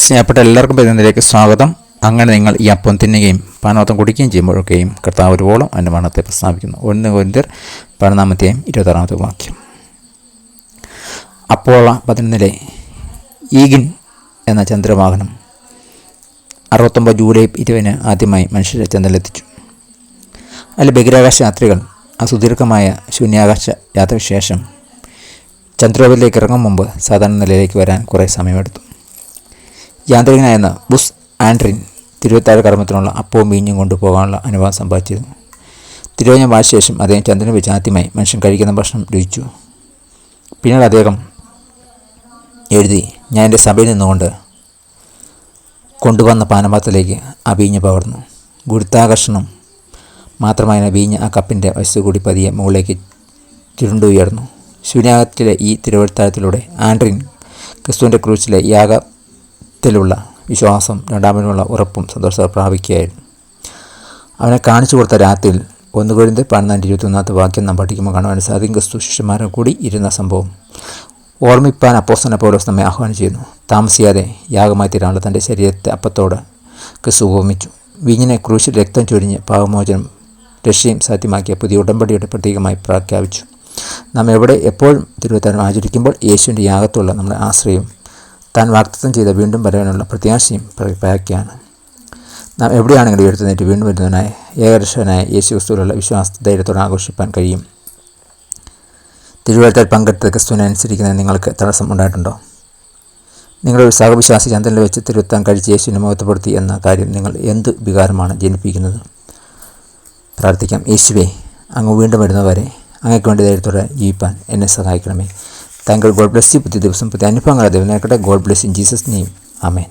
സ്നേഹപ്പെട്ട എല്ലാവർക്കും ഇതിലേക്ക് സ്വാഗതം. അങ്ങനെ നിങ്ങൾ ഈ അപ്പം തിന്നുകയും പാനോത്തം കുടിക്കുകയും ചെയ്യുമ്പോഴൊക്കെയും കർത്താവ് ഒരുവോളം അതിൻ്റെ മരണത്തെ പ്രസ്താവിക്കുന്നു. 1 കൊരിന്ത്യർ 11-26 വാക്യം. അപ്പോള 11 ഈഗിൻ എന്ന ചന്ദ്രവാഹനം 69 ജൂലൈ 20 ആദ്യമായി മനുഷ്യരെ ചന്ദ്രനിലെത്തിച്ചു. അതിൽ ബഹിരാകാശ യാത്രികൾ ആ സുദീർഘമായ ശൂന്യാകാശ യാത്രയ്ക്ക് ശേഷം ചന്ദ്രോപരിലേക്ക് ഇറങ്ങും മുമ്പ് സാധാരണ നിലയിലേക്ക് വരാൻ കുറേ സമയമെടുത്തു. യാന്ത്രികനായിരുന്ന ബുസ് ആൻഡ്രിൻ തിരുവത്താഴ കർമ്മത്തിനുള്ള അപ്പവും വീഞ്ഞും കൊണ്ടുപോകാനുള്ള അനുവാദം സമ്പാദിച്ചിരുന്നു. തിരുവഞ്ഞ വാഴ്ച ശേഷം അദ്ദേഹം ചന്ദ്രനെ വെച്ച് ആദ്യമായി മനുഷ്യൻ കഴിക്കുന്ന ഭക്ഷണം രുചിച്ചു. പിന്നീട് അദ്ദേഹം എഴുതി, ഞാൻ എൻ്റെ സഭയിൽ നിന്നുകൊണ്ട് കൊണ്ടുവന്ന പാനപാത്രത്തിലേക്ക് ആ വീഞ്ഞ് പകർന്നു. ഗുരുത്വാകർഷണം മാത്രമായ വീഞ്ഞ് ആ കപ്പിൻ്റെ വശത്തു കൂടി പതിയെ മുകളിലേക്ക് ചുരുണ്ടുയർന്നു. ശൂന്യാഗത്തിലെ ഈ തിരുവത്താഴത്തിലൂടെ ആൻഡ്രിൻ ക്രിസ്തുവിൻ്റെ ക്രൂശിലെ യാഗത്തിലുള്ള വിശ്വാസം രണ്ടാമതിനുള്ള ഉറപ്പും സന്തോഷവും പ്രാപിക്കുകയായിരുന്നു. അവനെ കാണിച്ചു കൊടുത്ത രാത്രിയിൽ 1 കൊരിന്ത്യർ 12-21 വാക്യം നാം പഠിക്കുമ്പോൾ കാണുവാൻ സാധിക്കും. ക്രിസ്തു ശിഷ്യന്മാരും കൂടി ഇരുന്ന സംഭവം ഓർമ്മിപ്പാൻ അപ്പോസ്തലൻ പൗലോസ് നമ്മെ ആഹ്വാനം ചെയ്യുന്നു. താമസിയാതെ യാഗമായി തീരാനുള്ള തൻ്റെ ശരീരത്തെ അപ്പത്തോട് ക്രിസ്തു ഉപമിച്ചു. വീഞ്ഞിനെ ക്രൂശിൽ രക്തം ചൊരിഞ്ഞ് പാപമോചനം രക്ഷയും സാധ്യമാക്കിയ പുതിയ ഉടമ്പടിയുടെ പ്രതീകമായി പ്രഖ്യാപിച്ചു. നാം എവിടെ എപ്പോഴും തിരുവത്താഴം ആചരിക്കുമ്പോൾ യേശുവിൻ്റെ യാഗത്തുള്ള നമ്മുടെ ആശ്രയവും താൻ വാഗ്ദത്തം ചെയ്ത വീണ്ടും വരാനുള്ള പ്രത്യാശയും പ്രഖ്യാപിക്കുകയാണ്. നാം എവിടെയാണെങ്കിലും എഴുത്തുന്നേറ്റ് വീണ്ടും വരുന്നതിനായ ഏകരക്ഷകനായ യേശു ക്രിസ്തുവിലുള്ള വിശ്വാസ ധൈര്യത്തോടെ ആഘോഷിപ്പാൻ കഴിയും. തിരുവത്താഴത്തിൽ പങ്കെടുത്ത ക്രിസ്തുവിനെ അനുസരിക്കുന്നതിന് നിങ്ങൾക്ക് തടസ്സം ഉണ്ടായിട്ടുണ്ടോ? നിങ്ങളൊരു സഹവിശ്വാസി ചന്ദ്രനിൽ വെച്ച് തിരുവത്താൻ കഴിച്ച് യേശുവിനെ മഹത്വപ്പെടുത്തി എന്ന കാര്യം നിങ്ങൾ എന്ത് വികാരമാണ് ജനിപ്പിക്കുന്നത്? പ്രാർത്ഥിക്കാം. യേശുവേ, അങ്ങ് വീണ്ടും വരുന്നവരെ അങ്ങേക്ക് വേണ്ടി ധൈര്യത്തോടെ ജീവിപ്പാൻ എന്നെ സഹായിക്കണമേ. താങ്കൾ ഗോഡ് ബ്ലെസ് യു. പുതിയ ദിവസം പുതിയ അനുഭവങ്ങളെ ദൈവം നേരട്ടെ. God bless in Jesus name. Amen.